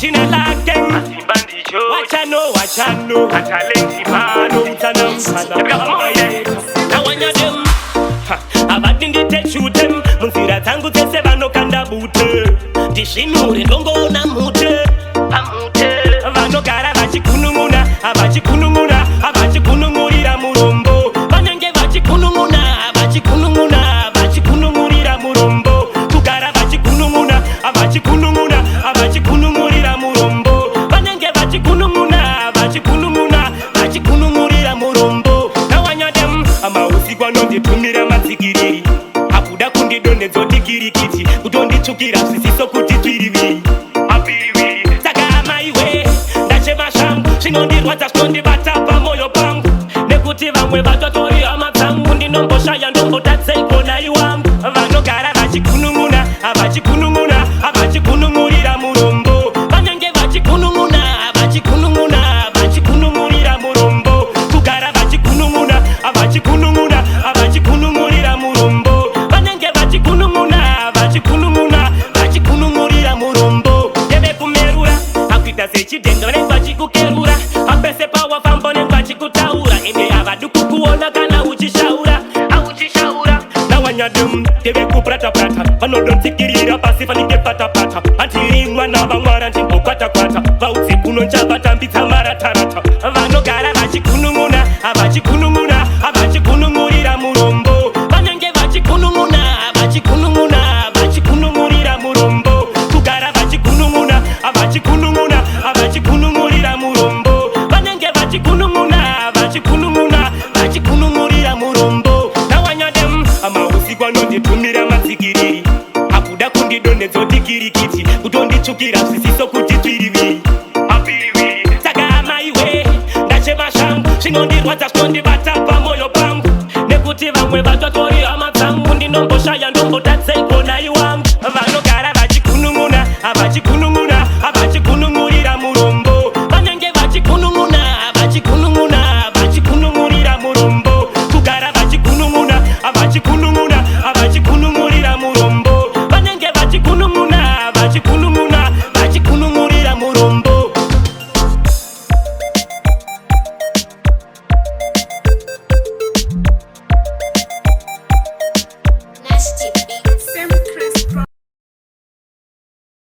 jina lake Simba ndicho wachano atalenti pano utana na wanyadem abadindite chutem munzira dzangu dzese vanokanda bute ndisvinure ndongoona mute vanogara vachikunun'una vachikunun'urira murombo vanenge vachikunun'urira murombo kugara vachikunun'urira murombo vanenge vachikunun'urira murombo nawanyadem amausiku anonditumira matsikiriri akuda kundidonedzotikirikiti kutonditsvukira zvisiso kuti twiriviri saka amaiwe ndachema zvangu zvinondirwadza zvinondibata pamwoyo pangu nekuti vamwe vatotori hama dzangu ndinomboshaya ndombotadzeikona iwangu vanogara vachikunun'urira murombo vanenge vachikunun'urira murombo kugara vachikunun'urira murombo vanenge vachikunun'urira murombo ndevekumerura akuita sechidhende vanenge vachikukerura apese pawafambo nenge vachikutaura ende havadi kukuona kana uchishaura nawanyadem ndevekuprata-prata vanodonzikirira pasi vanenge pata-pata andirimwa navamwara ndimbokwata-kwata vaudze kuno nchavatambidza maratarata vanogara vachikunun'urira murombo vanenge vachikunun'urira murombo kugara vachikunun'urira murombo vanenge vachikunun'urira murombo nawanyadem amausiku anonditumira matsikiriri akuda kundidonedzotikirikiti kutonditsvukira zvisiso kuti twiriviri saka amaiwe ndachema zvangu zvinondirwadza zvinondibata pamwoyo pangu nekuti vamwe vatotori hama